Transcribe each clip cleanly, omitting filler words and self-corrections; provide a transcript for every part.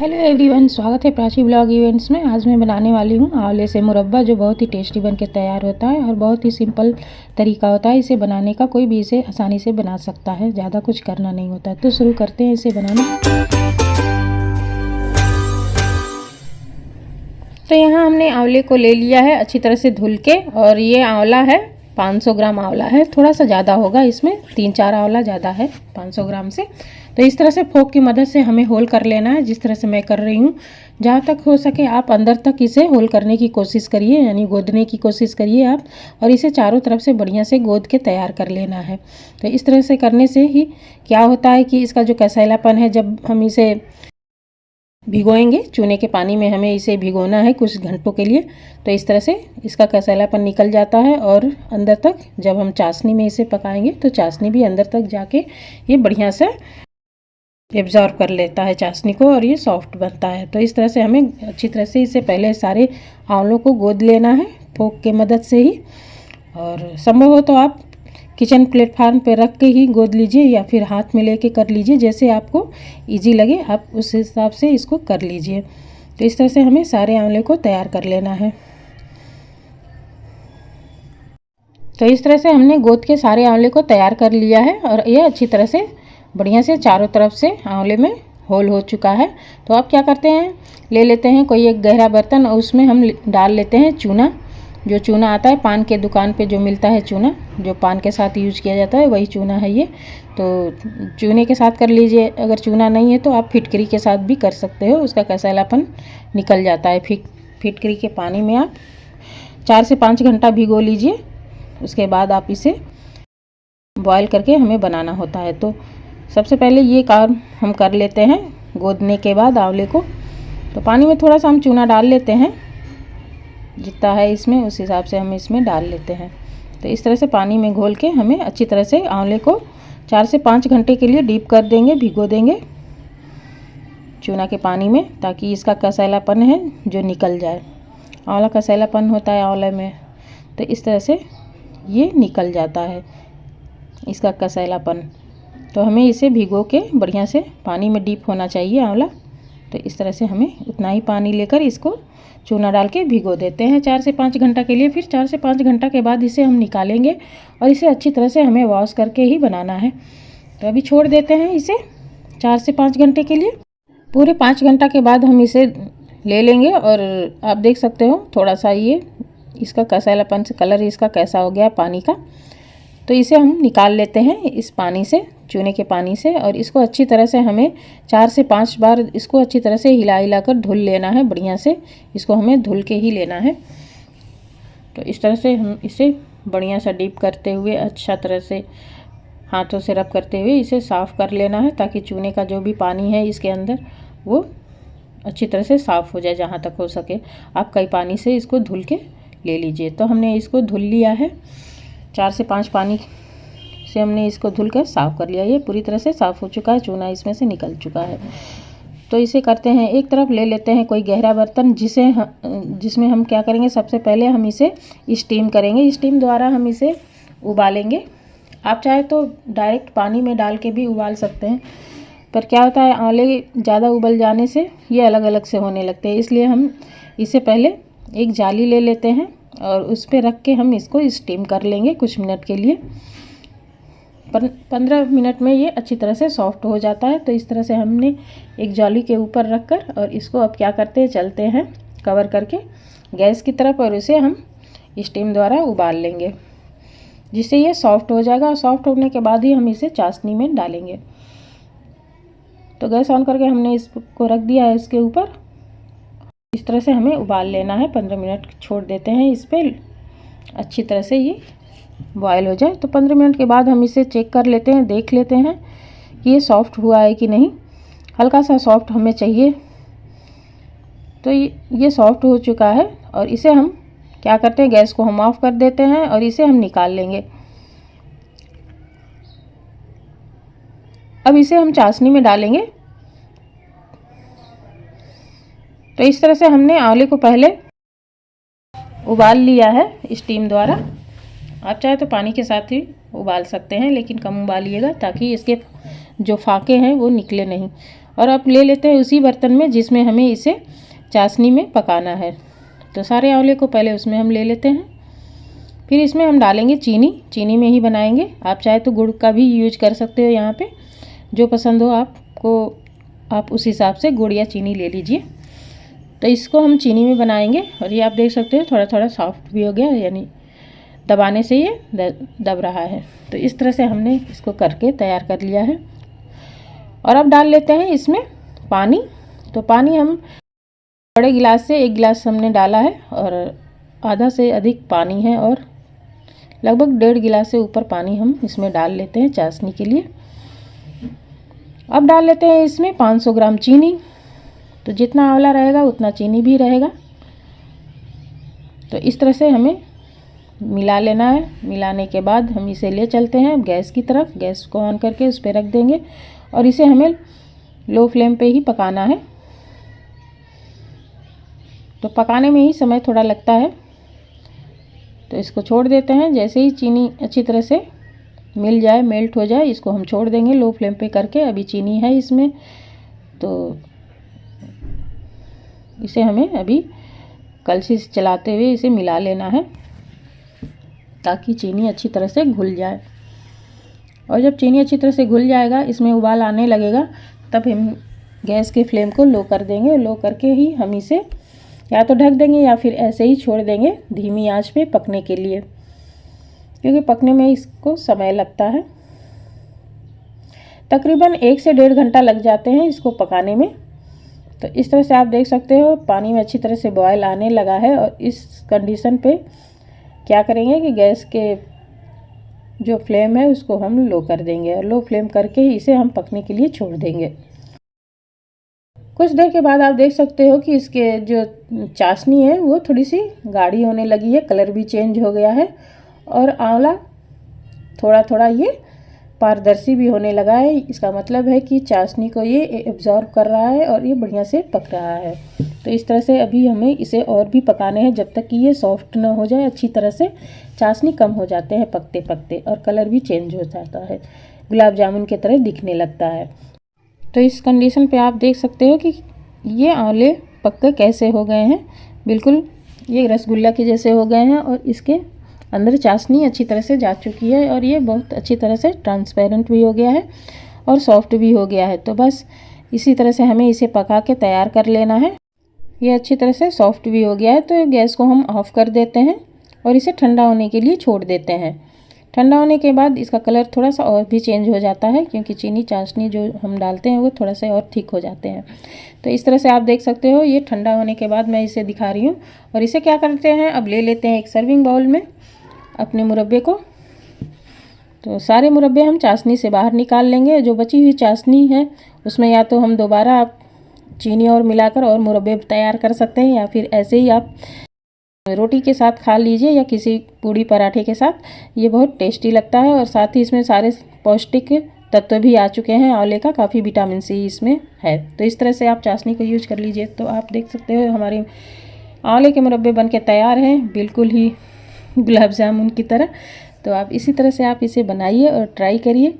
Hello everyone, स्वागत है Prachi blog events में। आज मैं बनाने वाली हूँ आंवले से मुरब्बा, जो बहुत ही टेस्टी बन के तैयार होता है और बहुत ही सिंपल तरीका होता है इसे बनाने का। कोई भी इसे आसानी से बना सकता है, ज़्यादा कुछ करना नहीं होता है। तो शुरू करते हैं इसे बनाना। तो यहाँ हमने आंवले को ले लिया है अच्छी तरह से धुल के, और ये आंवला है 500 ग्राम आंवला है। थोड़ा सा ज़्यादा होगा, इसमें 3-4 आंवला ज़्यादा है 500 ग्राम से। तो इस तरह से फोक की मदद से हमें होल कर लेना है, जिस तरह से मैं कर रही हूँ। जहाँ तक हो सके आप अंदर तक इसे होल करने की कोशिश करिए, यानी गोदने की कोशिश करिए आप, और इसे चारों तरफ से बढ़िया से गोद के तैयार कर लेना है। तो इस तरह से करने से ही क्या होता है कि इसका जो कसैलापन है, जब हम इसे भिगोएंगे चूने के पानी में, हमें इसे भिगोना है कुछ घंटों के लिए, तो इस तरह से इसका कसैलापन निकल जाता है। और अंदर तक जब हम चाशनी में इसे पकाएंगे तो चाशनी भी अंदर तक जाके ये बढ़िया से एब्जॉर्ब कर लेता है चाशनी को, और ये सॉफ्ट बनता है। तो इस तरह से हमें अच्छी तरह से इसे पहले सारे आंवलों को गोद लेना है फोक के मदद से ही। और संभव हो तो आप किचन प्लेटफार्म पे रख के ही गोद लीजिए, या फिर हाथ में लेके कर लीजिए, जैसे आपको इजी लगे आप उस हिसाब से इसको कर लीजिए। तो इस तरह से हमें सारे आंवले को तैयार कर लेना है। तो इस तरह से हमने गोद के सारे आंवले को तैयार कर लिया है, और ये अच्छी तरह से बढ़िया से चारों तरफ से आंवले में होल हो चुका है। तो अब क्या करते हैं, ले लेते हैं कोई एक गहरा बर्तन, और उसमें हम डाल लेते हैं चूना। जो चूना आता है पान के दुकान पे जो मिलता है चूना, जो पान के साथ यूज किया जाता है, वही चूना है ये। तो चूने के साथ कर लीजिए। अगर चूना नहीं है तो आप फिटकरी के साथ भी कर सकते हो, उसका कसैलापन निकल जाता है। फिटकरी के पानी में आप 4 से 5 घंटा भिगो लीजिए। उसके बाद आप इसे बॉयल करके हमें बनाना होता है। तो सबसे पहले ये काम हम कर लेते हैं गोदने के बाद आंवले को। तो पानी में थोड़ा सा हम चूना डाल लेते हैं, जितना है इसमें उस हिसाब से हम इसमें डाल लेते हैं। तो इस तरह से पानी में घोल के हमें अच्छी तरह से आंवले को 4 से 5 घंटे के लिए डीप कर देंगे, भिगो देंगे चूना के पानी में, ताकि इसका कसैलापन है जो निकल जाए। आंवला कसैलापन होता है आंवले में, तो इस तरह से ये निकल जाता है इसका कसैलापन। तो हमें इसे भिगो के बढ़िया से पानी में डीप होना चाहिए आंवला। तो इस तरह से हमें उतना ही पानी लेकर इसको चूना डाल के भिगो देते हैं 4 से 5 घंटा के लिए। फिर 4 से 5 घंटा के बाद इसे हम निकालेंगे, और इसे अच्छी तरह से हमें वॉश करके ही बनाना है। तो अभी छोड़ देते हैं इसे 4 से 5 घंटे के लिए। पूरे 5 घंटा के बाद हम इसे ले लेंगे, और आप देख सकते हो थोड़ा सा ये इसका कसैलापन से कलर इसका कैसा हो गया पानी का। तो इसे हम निकाल लेते हैं इस पानी से, चूने के पानी से, और इसको अच्छी तरह से हमें 4 से 5 बार इसको अच्छी तरह से हिला कर धुल लेना है। बढ़िया से इसको हमें धुल के ही लेना है। तो इस तरह से हम इसे बढ़िया सा डीप करते हुए, अच्छा तरह से हाथों से रब करते हुए इसे साफ़ कर लेना है, ताकि चूने का जो भी पानी है इसके अंदर वो अच्छी तरह से साफ़ हो जाए जहाँ तक हो सके। आप कई पानी से इसको धुल के ले लीजिए। तो हमने इसको धुल लिया है 4 से 5 पानी से, हमने इसको धुल कर साफ़ कर लिया। ये पूरी तरह से साफ़ हो चुका है, चूना इसमें से निकल चुका है। तो इसे करते हैं, एक तरफ ले लेते हैं कोई गहरा बर्तन, जिसमें हम क्या करेंगे, सबसे पहले हम इसे स्टीम करेंगे। स्टीम द्वारा हम इसे उबालेंगे। आप चाहे तो डायरेक्ट पानी में डाल के भी उबाल सकते हैं, पर क्या होता है आंवले ज़्यादा उबल जाने से ये अलग अलग से होने लगते हैं। इसलिए हम इसे पहले एक जाली ले लेते हैं, और उस पर रख के हम इसको स्टीम कर लेंगे कुछ मिनट के लिए। 15 मिनट में ये अच्छी तरह से सॉफ्ट हो जाता है। तो इस तरह से हमने एक जाली के ऊपर रख कर, और इसको अब क्या करते हैं, चलते हैं कवर करके गैस की तरफ, और इसे हम स्टीम द्वारा उबाल लेंगे, जिससे ये सॉफ्ट हो जाएगा। और सॉफ्ट होने के बाद ही हम इसे चाशनी में डालेंगे। तो गैस ऑन करके हमने इसको रख दिया है इसके ऊपर। इस तरह से हमें उबाल लेना है, 15 मिनट छोड़ देते हैं इस पर, अच्छी तरह से ये बॉयल हो जाए। तो 15 मिनट के बाद हम इसे चेक कर लेते हैं, देख लेते हैं कि ये सॉफ्ट हुआ है कि नहीं। हल्का सा सॉफ्ट हमें चाहिए। तो ये सॉफ्ट हो चुका है, और इसे हम क्या करते हैं, गैस को हम ऑफ कर देते हैं, और इसे हम निकाल लेंगे। अब इसे हम चाशनी में डालेंगे। तो इस तरह से हमने आंवले को पहले उबाल लिया है स्टीम द्वारा। आप चाहे तो पानी के साथ ही उबाल सकते हैं, लेकिन कम उबालिएगा, ताकि इसके जो फाके हैं वो निकले नहीं। और अब ले लेते हैं उसी बर्तन में जिसमें हमें इसे चाशनी में पकाना है। तो सारे आंवले को पहले उसमें हम ले लेते हैं। फिर इसमें हम डालेंगे चीनी, चीनी में ही बनाएंगे। आप चाहे तो गुड़ का भी यूज कर सकते हो, यहाँ पे जो पसंद हो आपको, आप उस हिसाब से गुड़ या चीनी ले लीजिए। तो इसको हम चीनी में बनाएंगे। और ये आप देख सकते हो थोड़ा थोड़ा सॉफ्ट भी हो गया, यानी दबाने से ये दब रहा है। तो इस तरह से हमने इसको करके तैयार कर लिया है। और अब डाल लेते हैं इसमें पानी। तो पानी हम बड़े गिलास से 1 गिलास हमने डाला है और आधा से अधिक पानी है, और लगभग 1.5 गिलास से ऊपर पानी हम इसमें डाल लेते हैं चाशनी के लिए। अब डाल लेते हैं इसमें 500 ग्राम चीनी। तो जितना आंवला रहेगा उतना चीनी भी रहेगा। तो इस तरह से हमें मिला लेना है। मिलाने के बाद हम इसे ले चलते हैं गैस की तरफ। गैस को ऑन करके उस पर रख देंगे और इसे हमें लो फ्लेम पे ही पकाना है। तो पकाने में ही समय थोड़ा लगता है। तो इसको छोड़ देते हैं। जैसे ही चीनी अच्छी तरह से मिल जाए, मेल्ट हो जाए, इसको हम छोड़ देंगे लो फ्लेम पे करके। अभी चीनी है इसमें, तो इसे हमें अभी कलछी से चलाते हुए इसे मिला लेना है ताकि चीनी अच्छी तरह से घुल जाए। और जब चीनी अच्छी तरह से घुल जाएगा, इसमें उबाल आने लगेगा, तब हम गैस के फ्लेम को लो कर देंगे। लो करके ही हम इसे या तो ढक देंगे या फिर ऐसे ही छोड़ देंगे धीमी आंच पे पकने के लिए, क्योंकि पकने में इसको समय लगता है। तकरीबन 1 से 1.5 घंटा लग जाते हैं इसको पकाने में। तो इस तरह से आप देख सकते हो पानी में अच्छी तरह से बॉयल आने लगा है। और इस कंडीशन पे क्या करेंगे कि गैस के जो फ्लेम है उसको हम लो कर देंगे और लो फ्लेम करके ही इसे हम पकने के लिए छोड़ देंगे। कुछ देर के बाद आप देख सकते हो कि इसके जो चाशनी है वो थोड़ी सी गाढ़ी होने लगी है, कलर भी चेंज हो गया है और आंवला थोड़ा थोड़ा ये पारदर्शी भी होने लगा है। इसका मतलब है कि चाशनी को ये एब्जॉर्ब कर रहा है और ये बढ़िया से पक रहा है। तो इस तरह से अभी हमें इसे और भी पकाने हैं जब तक कि ये सॉफ्ट ना हो जाए अच्छी तरह से। चाशनी कम हो जाते हैं पकते पकते और कलर भी चेंज हो जाता है, गुलाब जामुन की तरह दिखने लगता है। तो इस कंडीशन पे आप देख सकते हो कि ये आंवले पक्के कैसे हो गए हैं, बिल्कुल ये रसगुल्ला के जैसे हो गए हैं और इसके अंदर चाशनी अच्छी तरह से जा चुकी है और ये बहुत अच्छी तरह से ट्रांसपेरेंट भी हो गया है और सॉफ्ट भी हो गया है। तो बस इसी तरह से हमें इसे पका के तैयार कर लेना है। ये अच्छी तरह से सॉफ्ट भी हो गया है। तो गैस को हम ऑफ़ कर देते हैं और इसे ठंडा होने के लिए छोड़ देते हैं। ठंडा होने के बाद इसका कलर थोड़ा सा और भी चेंज हो जाता है, क्योंकि चीनी चाशनी जो हम डालते हैं वो थोड़ा सा और थिक हो जाते हैं। तो इस तरह से आप देख सकते हो ये ठंडा होने के बाद मैं इसे दिखा रही हूँ। और इसे क्या करते हैं, अब ले लेते हैं एक सर्विंग बाउल में अपने मुरब्बे को। तो सारे मुरब्बे हम चाशनी से बाहर निकाल लेंगे। जो बची हुई चाशनी है उसमें या तो हम दोबारा आप चीनी और मिलाकर और मुरब्बे तैयार कर सकते हैं, या फिर ऐसे ही आप रोटी के साथ खा लीजिए या किसी पूड़ी पराठे के साथ। ये बहुत टेस्टी लगता है और साथ ही इसमें सारे पौष्टिक तत्व भी आ चुके हैं। आंवले का काफ़ी विटामिन सी इसमें है। तो इस तरह से आप चाशनी को यूज कर लीजिए। तो आप देख सकते हो हमारे आंवले के मुरब्बे बनके तैयार हैं, बिल्कुल ही गुलाब जामुन की तरह। तो आप इसी तरह से आप इसे बनाइए और ट्राई करिए,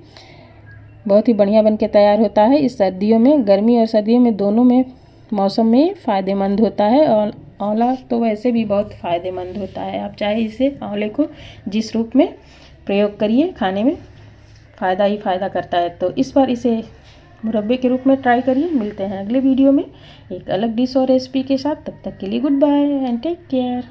बहुत ही बढ़िया बनके तैयार होता है। इस सर्दियों में, गर्मी और सर्दियों में दोनों में मौसम में फ़ायदेमंद होता है। और आंवला तो वैसे भी बहुत फ़ायदेमंद होता है। आप चाहे इसे आंवले को जिस रूप में प्रयोग करिए, खाने में फ़ायदा ही फ़ायदा करता है। तो इस बार इसे मुरब्बे के रूप में ट्राई करिए। मिलते हैं अगले वीडियो में एक अलग डिश और रेसिपी के साथ। तब तक के लिए goodbye and take care.